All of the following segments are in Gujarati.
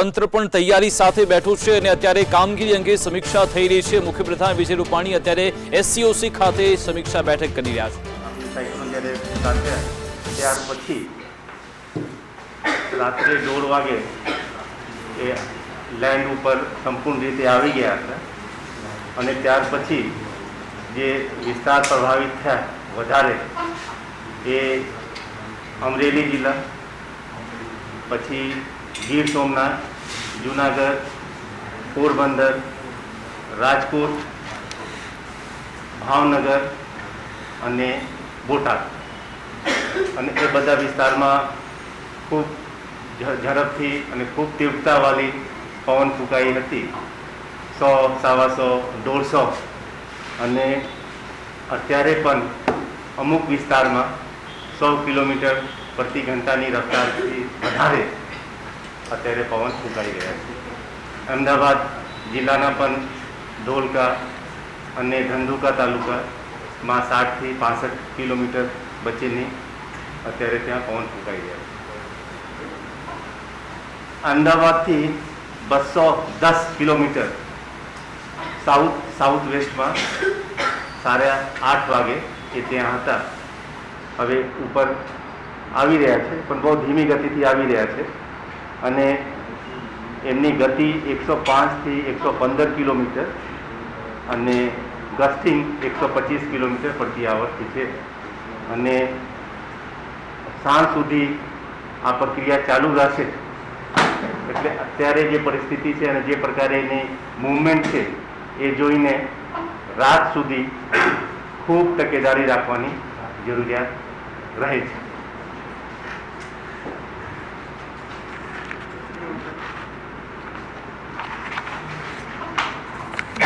તંત્ર પણ તૈયારી સાથે બેઠું છે અને અત્યારે કામગીરી અંગે સમીક્ષા થઈ રહી છે। મુખ્યપ્રધાન વિજય રૂપાણી અત્યારે એસસીઓસી ખાતે સમીક્ષા બેઠક કરી રહ્યા છે। સાયક્લોન જ્યારે સાથે ત્યાર પછી રાત્રે 1:30 વાગે એ લેન્ડ ઉપર સંપૂર્ણ રીતે આવી ગયા હતા અને ત્યાર પછી જે વિસ્તાર પ્રભાવિત થયા વધારે એ અમરેલી જિલ્લા, પછી ગીર સોમનાથ, જૂનાગઢ, પોરબંદર, રાજકોટ, ભાવનગર અને બોટાદ અને એ બધા વિસ્તારમાં ખૂબ ઝડપથી અને ખૂબ તીવ્રતાવાળી પવન ફૂંકાઈ હતી। 100, 125, 150 અને અત્યારે પણ અમુક વિસ્તારમાં 100 કિલોમીટર પ્રતિ ઘંટાની રફતારથી વધારે અત્યારે પવન ફૂંકાઈ રહ્યા છે। અમદાવાદ જિલ્લાના પણ ધોલકા અને ધંધુકા તાલુકામાં 60 થી 65 કિલોમીટર વચ્ચેની અત્યારે ત્યાં પવન ફૂંકાઈ રહ્યા છે। અમદાવાદથી 210 કિલોમીટર સાઉથ વેસ્ટમાં 8:30 વાગે એ ત્યાં હતા, હવે ઉપર આવી રહ્યા છે પણ બહુ ધીમી ગતિથી આવી રહ્યા છે અને એમની ગતિ 105 થી 115 કિલોમીટર અને ગસ્ટિંગ 125 કિલોમીટર પ્રતિ આવરથી છે અને સાંજ સુધી આ પ્રક્રિયા ચાલુ રહેશે। એટલે અત્યારે જે પરિસ્થિતિ છે અને જે પ્રકારે એની મૂવમેન્ટ છે એ જોઈને રાત સુધી ખૂબ તકેદારી રાખવાની જરૂરિયાત રહે છે।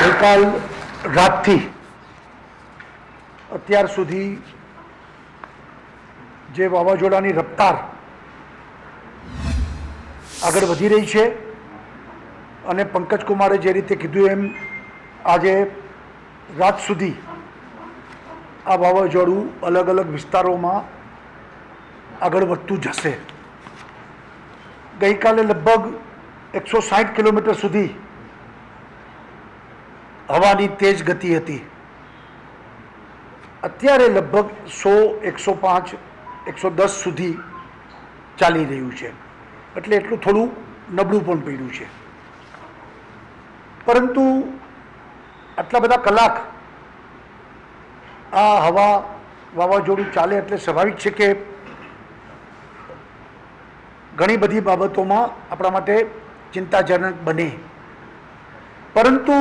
ગઈકાલ રાતથી અત્યાર સુધી જે વાવાઝોડાની રફતાર આગળ વધી રહી છે અને પંકજકુમારે જે રીતે કીધું એમ આજે રાત સુધી આ વાવાઝોડું અલગ અલગ વિસ્તારોમાં આગળ વધતું જશે। ગઈકાલે લગભગ 160 કિલોમીટર સુધી હવાની તેજ ગતિ હતી, અત્યારે લગભગ 100, 105, 110 સુધી ચાલી રહ્યું છે, એટલે એટલું થોડું નબળું પણ પડ્યું છે। પરંતુ આટલા બધા કલાક આ હવા વાવાઝોડું ચાલે એટલે સ્વાભાવિક છે કે ઘણી બધી બાબતોમાં આપણા માટે ચિંતાજનક બને, પરંતુ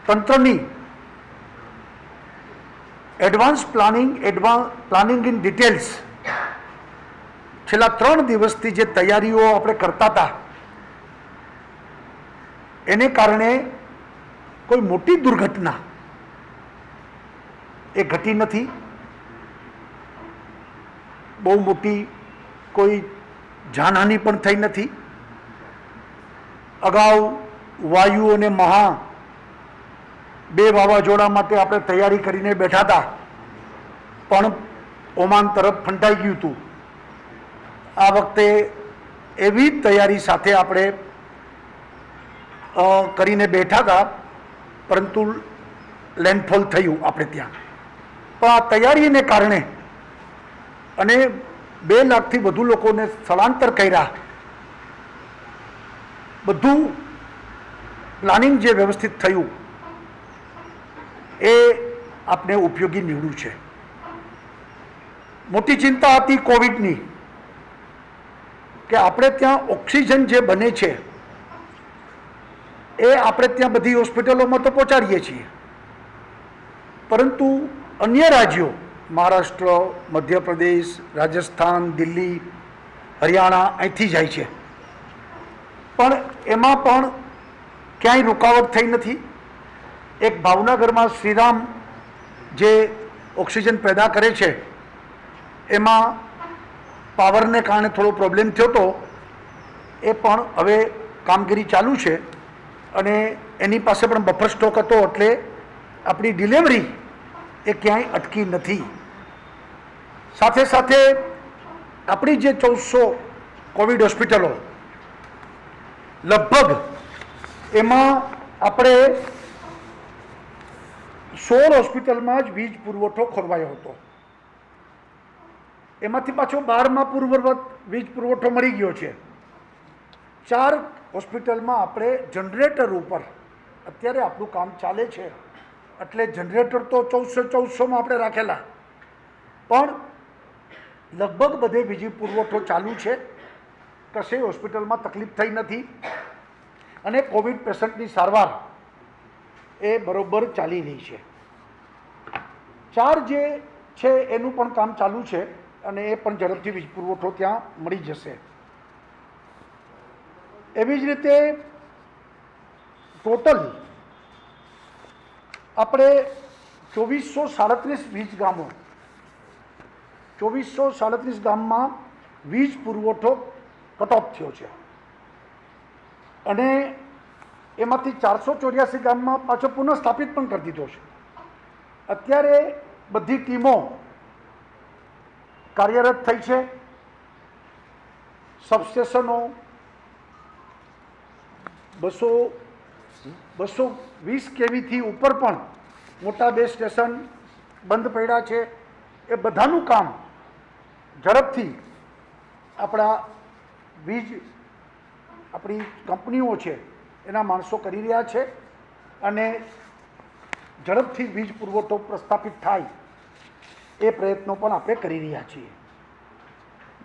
તંત્રની એડવાન્સ પ્લાનિંગ ઇન ડિટેલ્સ છેલ્લા 3 દિવસથી જે તૈયારીઓ આપણે કરતા હતા એને કારણે કોઈ મોટી દુર્ઘટના એ ઘટી નથી, બહુ મોટી કોઈ જાનહાનિ પણ થઈ નથી। અગાઉ વાયુ અને મહા 2 વાવાઝોડા માટે આપણે તૈયારી કરીને બેઠા હતા પણ ઓમાન તરફ ફંટાઈ ગયું હતું। આ વખતે એવી તૈયારી સાથે આપણે કરીને બેઠા હતા પરંતુ લેન્ડફોલ થયું આપણે ત્યાં, પણ આ તૈયારીને કારણે અને 2 લાખથી વધુ લોકોને સ્થળાંતર કર્યા, બધું પ્લાનિંગ જે વ્યવસ્થિત થયું એ આપણે ઉપયોગી નીવડ્યું છે। મોટી ચિંતા હતી કોવિડની કે આપણે ત્યાં ઓક્સિજન જે બને છે એ આપણે ત્યાં બધી હોસ્પિટલોમાં તો પહોંચાડીએ છીએ, પરંતુ અન્ય રાજ્યો મહારાષ્ટ્ર, મધ્યપ્રદેશ, રાજસ્થાન, દિલ્હી, હરિયાણા અહીંથી જાય છે પણ એમાં પણ ક્યાંય રૂકાવટ થઈ નથી। એક ભાવનગરમાં શ્રીરામ જે ઓક્સિજન પેદા કરે છે એમાં પાવરને કારણે થોડો પ્રોબ્લેમ થયો હતો, એ પણ હવે કામગીરી ચાલુ છે અને એની પાસે પણ બફર સ્ટોક હતો એટલે આપણી ડિલિવરી એ ક્યાંય અટકી નથી। સાથે સાથે આપણી જે 1400 કોવિડ હોસ્પિટલો, લગભગ એમાં આપણે 16 હોસ્પિટલમાં જ વીજ પુરવઠો ખોરવાયો હતો. એમાંથી પાછો 12માં પૂર્વવત વીજ પુરવઠો મળી ગયો છે. 4 હોસ્પિટલમાં આપણે જનરેટર ઉપર અત્યારે આપણું કામ ચાલે છે. એટલે જનરેટર તો 1400માં આપણે રાખેલા, પણ લગભગ બધે વીજ પુરવઠો ચાલુ છે. કશે હોસ્પિટલમાં તકલીફ થઈ નથી અને કોવિડ પેશન્ટની સારવાર એ બરોબર ચાલી રહી છે. 4 જે છે એનું પણ કામ ચાલુ છે અને એ પણ ઝડપથી વીજ પુરવઠો ત્યાં મળી જશે. એવી જ રીતે ટોટલ આપણે 2437 વીજ ગામો, 2437 ગામમાં વીજ પુરવઠો કટ ઓફ થયો છે અને એમાંથી 484 ગામમાં પાછો પુનઃસ્થાપિત પણ કરી દીધો છે. અત્યારે બધી ટીમો કાર્યરત થઈ છે. સબસ્ટેશનો 220 કેવીથી ઉપર પણ મોટા 2 સ્ટેશન બંધ પડ્યા છે. એ બધાનું કામ ઝડપથી આપણા આપણી કંપનીઓ છે એના માણસો કરી રહ્યા છે અને ઝડપથી વીજ પુરવઠો પ્રસ્થાપિત થાય એ પ્રયત્નો પણ આપણે કરી રહ્યા છીએ.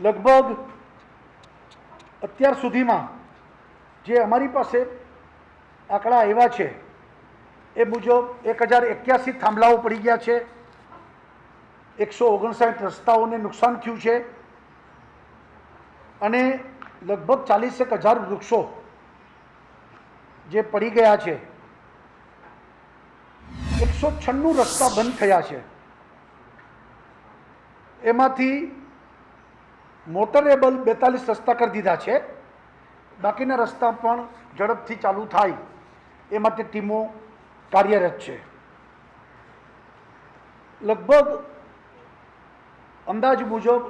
લગભગ અત્યાર સુધીમાં જે અમારી પાસે આંકડા આવ્યા છે એ મુજબ 1081 થાંભલાઓ પડી ગયા છે, 159 રસ્તાઓને નુકસાન થયું છે અને લગભગ 40,000 વૃક્ષો જે પડી ગયા છે. 196 રસ્તા બંધ થયા છે. એમાંથી મોટરેબલ 42 રસ્તા કરી દીધા છે. બાકીના રસ્તા પણ ઝડપથી ચાલુ થાય એ માટે ટીમો કાર્યરત છે. લગભગ અંદાજ મુજબ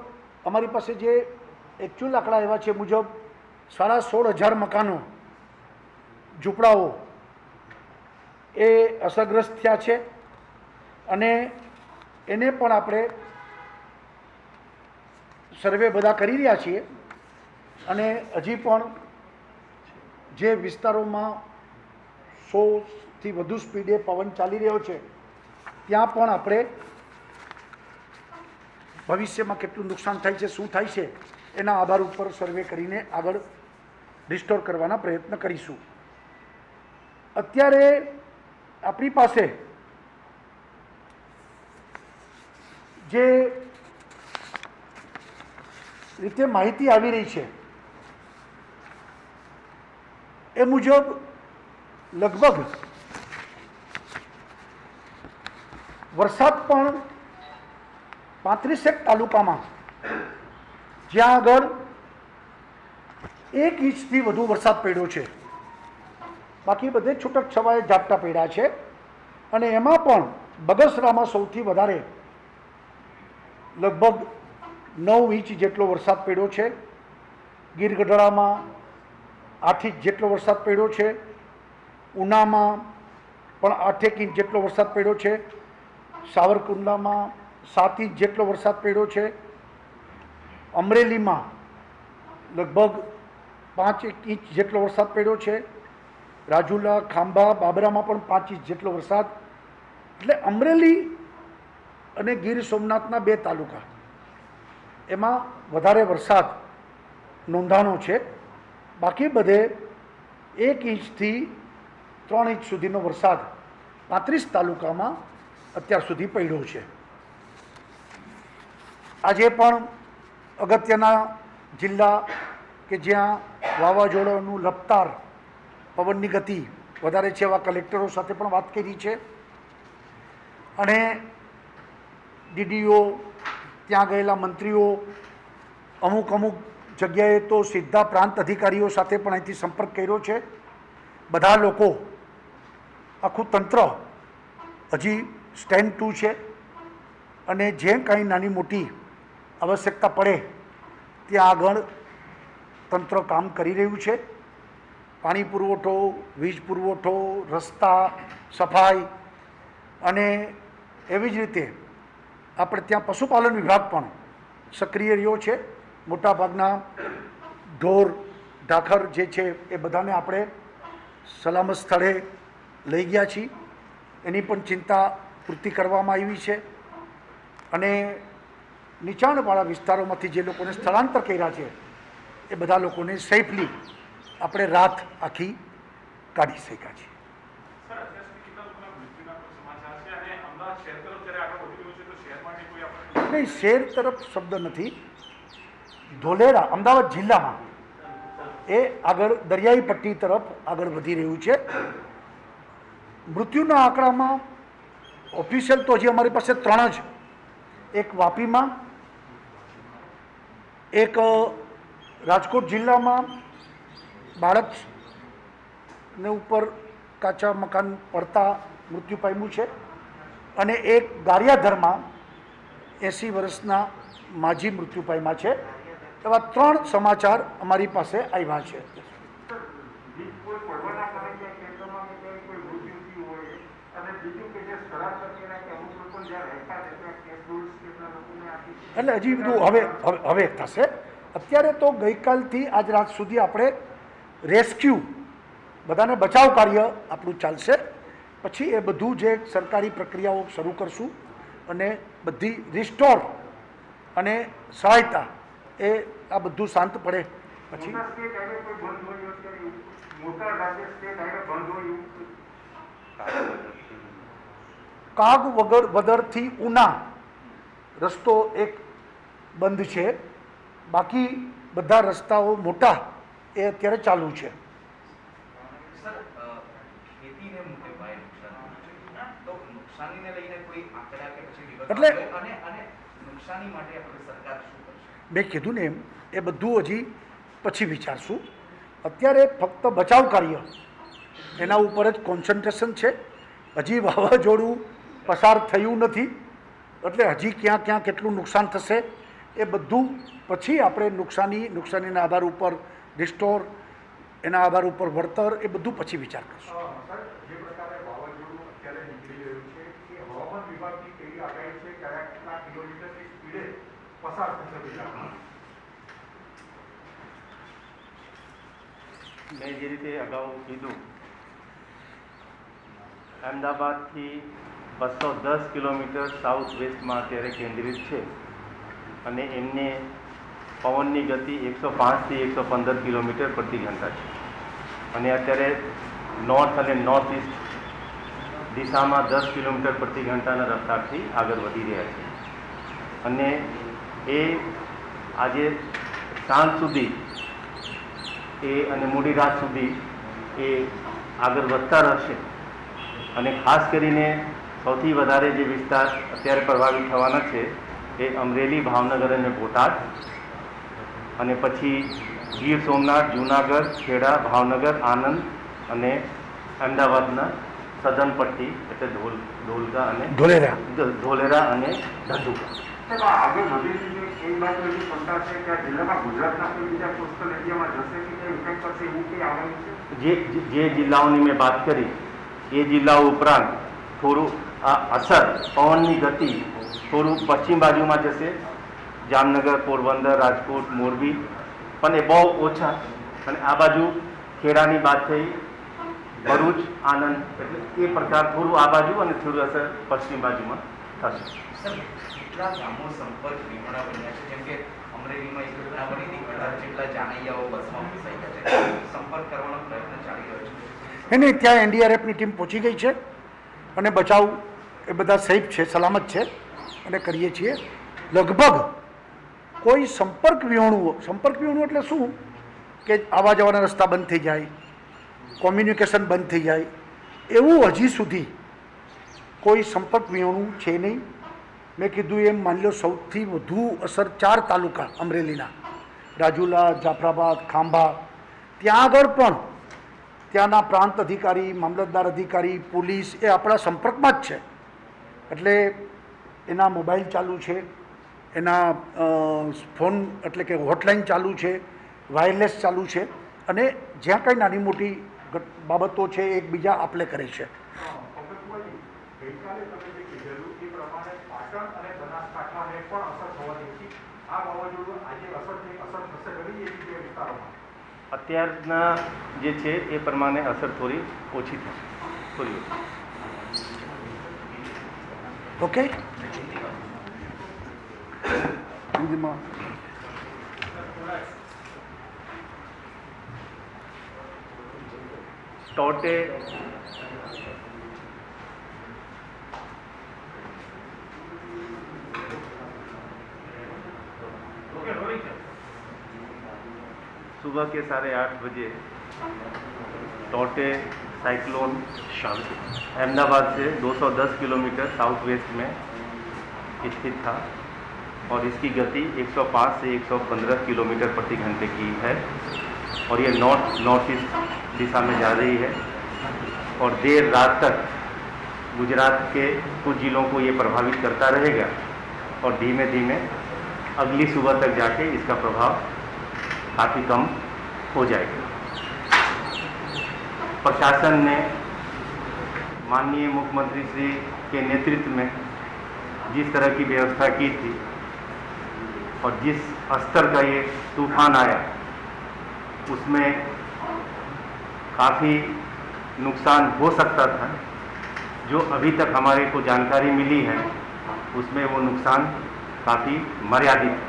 અમારી પાસે જે એકચ્યુઅલ આંકડા એવા છે મુજબ 16,500 મકાનો, ઝૂંપડાઓ એ અસરગ્રસ્ત થયા છે અને એને પણ આપણે સર્વે બધા કરી રહ્યા છીએ અને હજી પણ જે વિસ્તારોમાં 100થી વધુ સ્પીડે પવન ચાલી રહ્યો છે ત્યાં પણ આપણે ભવિષ્યમાં કેટલું નુકસાન થાય છે, શું થાય છે એના આધાર ઉપર સર્વે કરીને આગળ રિસ્ટોર કરવાના પ્રયત્ન કરીશું. અત્યારે આપણી પાસે જે રીતે માહિતી આવી રહી છે એ મુજબ લગભગ વરસાદ પણ 35 તાલુકામાં જ્યાં આગળ 1 ઇંચથી વધુ વરસાદ પડ્યો છે, બાકી બધે છૂટક છવાયે ઝાપટા પડ્યા છે અને એમાં પણ બગસરામાં સૌથી વધારે લગભગ 9 ઇંચ જેટલો વરસાદ પડ્યો છે. ગીર ગઢડામાં 8 ઇંચ જેટલો વરસાદ પડ્યો છે. ઉનામાં પણ 8 ઇંચ જેટલો વરસાદ પડ્યો છે. સાવરકુંડલામાં 7 ઇંચ જેટલો વરસાદ પડ્યો છે. અમરેલીમાં લગભગ 5 ઇંચ જેટલો વરસાદ પડ્યો છે. રાજુલા, ખાંભા, બાબરામાં પણ 5 ઇંચ જેટલો વરસાદ. એટલે અમરેલી અને ગીર સોમનાથના 2 તાલુકા એમાં વધારે વરસાદ નોંધાણો છે. બાકી બધે 1 ઇંચથી 3 ઇંચ સુધીનો વરસાદ 35 તાલુકામાં અત્યાર સુધી પડ્યો છે. આજે પણ અગત્યના જિલ્લા કે જ્યાં વાવાઝોડાનું રફતાર, પવનની ગતિ વધારે છે એવા કલેક્ટરો સાથે પણ વાત કરી છે અને ડીડીઓ, ત્યાં ગયેલા મંત્રીઓ, અમુક જગ્યાએ તો સીધા પ્રાંત અધિકારીઓ સાથે પણ અહીંથી સંપર્ક કર્યો છે. બધા લોકો, આખું તંત્ર હજી સ્ટેન્ડ ટુ છે અને જે કાંઈ નાની મોટી આવશ્યકતા પડે ત્યાં આગળ તંત્ર કામ કરી રહ્યું છે. પાણી પુરવઠો, વીજ પુરવઠો, રસ્તા, સફાઈ અને એવી જ રીતે આપણે ત્યાં પશુપાલન વિભાગ પણ સક્રિય રહ્યો છે. મોટાભાગના ઢોર ઢાખર જે છે એ બધાને આપણે સલામત સ્થળે લઈ ગયા છીએ. એની પણ ચિંતા પૂર્તિ કરવામાં આવી છે. અને નીચાણવાળા વિસ્તારોમાંથી જે લોકોને સ્થળાંતર કર્યા છે એ બધા લોકોને સેફલી આપણે રાત આખી કાઢી શક્યા છીએ. નહીં, શહેર તરફ શબ્દ નથી. ધોલેરા અમદાવાદ જિલ્લામાં એ આગળ દરિયાઈ પટ્ટી તરફ આગળ વધી રહ્યું છે. મૃત્યુના આંકડામાં ઓફિશિયલ તો હજી અમારી પાસે 3 જ, એક વાપીમાં, એક રાજકોટ જિલ્લામાં બાળકને ઉપર કાચા મકાન પડતા મૃત્યુ પામ્યું છે, અને એક ગારિયાધરમાં 80 વર્ષના માજી મૃત્યુ પામ્યા છે. એવા 3 સમાચાર અમારી પાસે આવ્યા છે. એટલે હજી બધું હવે થશે. અત્યારે તો ગઈકાલથી આજ રાત સુધી આપણે રેસ્ક્યુ, બધાને બચાવ કાર્ય આપણું ચાલશે. પછી એ બધું જે સરકારી પ્રક્રિયાઓ શરૂ કરશું અને બધી રિસ્ટોર અને સહાયતા એ આ બધું શાંત પડે પછી. કાગ વગરથી ઉના રસ્તો એક બંધ છે. બાકી બધા રસ્તાઓ મોટા એ અત્યારે ચાલુ છે. એટલે મેં કીધું ને એમ, એ બધું હજી પછી વિચારશું. અત્યારે ફક્ત બચાવ કાર્ય એના ઉપર જ કોન્સન્ટ્રેશન છે. હજી વાવાઝોડું પસાર થયું નથી, એટલે હજી ક્યાં ક્યાં કેટલું નુકસાન થશે એ બધું પછી આપણે નુકસાનીના આધાર ઉપર રિસ્ટોર, એના આધાર ઉપર વળતર, એ બધું પછી વિચાર કરશું. મેં જે રીતે અગાઉ કીધું, અમદાવાદથી 210 કિલોમીટર સાઉથ વેસ્ટમાં અત્યારે કેન્દ્રિત છે, અને એમને પવનની ગતિ 105થી 115 કિલોમીટર પ્રતિ ઘંટા છે. અને અત્યારે નોર્થ અને નોર્થ ઇસ્ટ દિશામાં 10 કિલોમીટર પ્રતિ ઘંટાના રફતારથી આગળ વધી રહ્યા છે. અને એ આજે સાંજ સુધી અને મોડી રાત સુધી એ આગળ વધતા રહેશે. અને ખાસ કરીને સૌથી વધારે જે વિસ્તાર અત્યારે પ્રભાવિત થવાના છે એ અમરેલી, ભાવનગર અને બોટાદ, અને પછી ગીર સોમનાથ, જૂનાગઢ, ખેડા, ભાવનગર, આનંદ અને અમદાવાદના સદન પટ્ટી એટલે ધોલકા અને ધોલેરા અને ધંધુકા. આગળ વધેલી એ બાજુ એવી ક્ષમતા છે કે આ જિલ્લામાં ગુજરાતના કોઈ બીજા કોસ્ટલ એરિયામાં જશે કે ઇફેક્ટ કરશે એવું કંઈ આવવાનું છે? જે જિલ્લાઓની મેં વાત કરી એ જિલ્લાઓ ઉપરાંત થોડું આ અસર પવનની ગતિ થોડું પશ્ચિમ બાજુમાં જશે. જામનગર, પોરબંદર, રાજકોટ, મોરબી, પણ એ બહુ ઓછા. અને આ બાજુ ખેડાની વાત થઈ, ભરૂચ, આનંદ, એટલે એ પ્રકાર થોડું આ બાજુ અને થોડું અસર પશ્ચિમ બાજુમાં થશે. કેટલા ગામો સંપર્ક વિહોણા બન્યા છે? જેમ કે અમરેલીમાં એક ઘટના બની હતી, 18 જેટલા જાનૈયાઓ બસમાં ફસાઈ ગયા છે. સંપર્ક કરવાનો પ્રયત્ન ચાલી રહ્યો છે. એને ત્યાં એનડીઆરએફની ટીમ પહોંચી ગઈ છે અને બચાવ એ બધા સેફ છે, સલામત છે અને કરીએ છીએ. લગભગ કોઈ સંપર્ક વિહોણું એટલે શું કે આવવા જવાના રસ્તા બંધ થઈ જાય, કોમ્યુનિકેશન બંધ થઈ જાય, એવું હજી સુધી કોઈ સંપર્ક વિહોણું છે નહીં. મેં કીધું એમ માની લો સૌથી વધુ અસર 4 તાલુકા અમરેલીના, રાજુલા, જાફરાબાદ, ખાંભા, ત્યાં આગળ પણ ત્યાંના પ્રાંત અધિકારી, મામલતદાર અધિકારી, પોલીસ એ આપણા સંપર્કમાં જ છે. એટલે એના મોબાઈલ ચાલુ છે, એના ફોન એટલે કે હોટલાઇન ચાલુ છે, વાયરલેસ ચાલુ છે અને જ્યાં કંઈ નાની મોટી બાબતો છે એકબીજા આપલે કરે છે. પંકજકુમારજી, ગઈકાલે તમે જે કીધેલું એ પ્રમાણે પાટણ અને બનાસકાંઠાને પણ અસર થવાની હતી. આ વાવાઝોડું આજે અસર થશે ઘણી એવી બે વિસ્તારોમાં. અત્યારના જે છે એ પ્રમાણે અસર થોડી ઓછી થશે, થોડી ઓછી. ઓકે. હિન્દીમાં टोटे सुबह के 8:30 बजे टोटे साइक्लोन अहमदाबाद से 210 किलोमीटर साउथ वेस्ट में स्थित था और इसकी गति 105 से 115 किलोमीटर प्रति घंटे की है और ये नॉर्थ ईस्ट दिशा में जा रही है और देर रात तक गुजरात के कुछ जिलों को ये प्रभावित करता रहेगा और धीमे धीमे अगली सुबह तक जाके इसका प्रभाव काफ़ी कम हो जाएगा. प्रशासन ने माननीय मुख्यमंत्री श्री के नेतृत्व में जिस तरह की व्यवस्था की थी और जिस स्तर का ये तूफान आया उसमें काफ़ी नुकसान हो सकता था. जो अभी तक हमारे को जानकारी मिली है उसमें वो नुकसान काफ़ी मर्यादित है.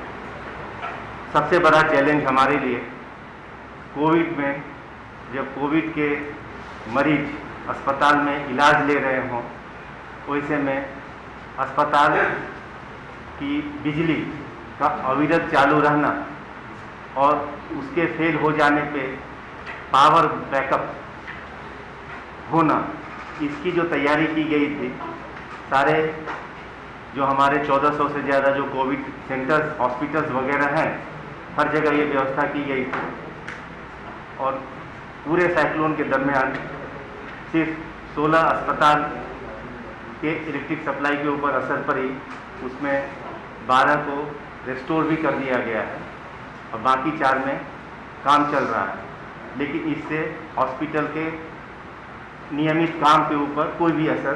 सबसे बड़ा चैलेंज हमारे लिए कोविड में जब कोविड के मरीज अस्पताल में इलाज ले रहे हों वैसे में अस्पताल की बिजली का अविरत चालू रहना और उसके फेल हो जाने पे पावर बैकअप होना, इसकी जो तैयारी की गई थी सारे जो हमारे 1400 से ज़्यादा जो कोविड सेंटर्स हॉस्पिटल्स वगैरह हैं हर जगह ये व्यवस्था की गई थी और पूरे साइक्लोन के दरमियान सिर्फ 16 अस्पताल के इलेक्ट्रिक सप्लाई के ऊपर असर पड़ी, उसमें 12 को रिस्टोर भी कर दिया गया है और बाकी 4 में काम चल रहा है. लेकिन इससे हॉस्पिटल के नियमित काम के ऊपर कोई भी असर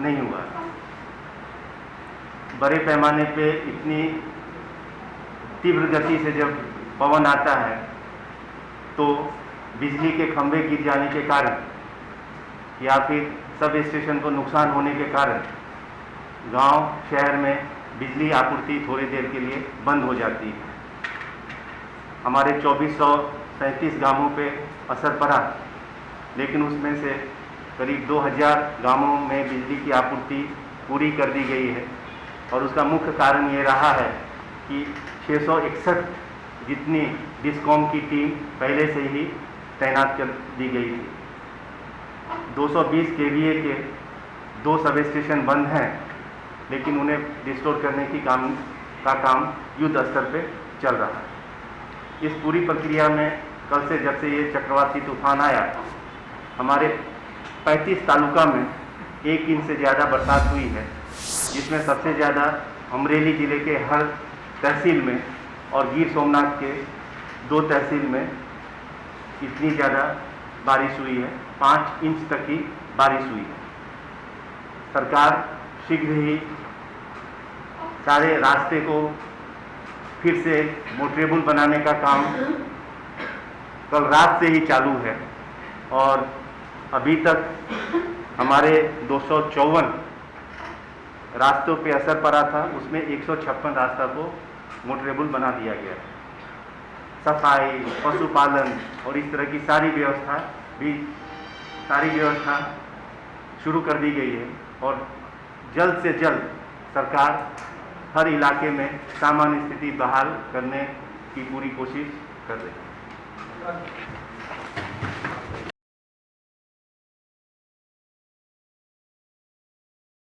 नहीं हुआ. बड़े पैमाने पे इतनी तीव्र गति से जब पवन आता है तो बिजली के खंभे गिर जाने के कारण या फिर सब स्टेशन को नुकसान होने के कारण गांव शहर में बिजली आपूर्ति थोड़ी देर के लिए बंद हो जाती है. हमारे 2437 गांवों पे असर पड़ा लेकिन उसमें से करीब 2000 गांवों में बिजली की आपूर्ति पूरी कर दी गई है और उसका मुख्य कारण ये रहा है कि 661 जितनी डिस्कॉम की टीम पहले से ही तैनात कर दी गई थी. 220 kVA के 2 सब स्टेशन बंद हैं लेकिन उन्हें रिस्टोर करने की काम युद्ध स्तर पे चल रहा है. इस पूरी प्रक्रिया में कल से जब से ये चक्रवाती तूफान आया हमारे 35 तालुका में 1 इंच से ज़्यादा बरसात हुई है जिसमें सबसे ज़्यादा अमरेली ज़िले के हर तहसील में और गिर सोमनाथ के 2 तहसील में इतनी ज़्यादा बारिश हुई है. 5 इंच तक की बारिश हुई है. सरकार शीघ्र ही सारे रास्ते को फिर से मोटरेबल बनाने का काम कल रात से ही चालू है और अभी तक हमारे 254 रास्तों पे असर पड़ा था उसमें 156 रास्ता को मोटरेबल बना दिया गया. सफाई पशुपालन और इस तरह की सारी व्यवस्था शुरू कर दी गई है और जल्द से जल्द सरकार हर इलाके में सामान्य स्थिति बहाल करने की पूरी कोशिश कर रही है.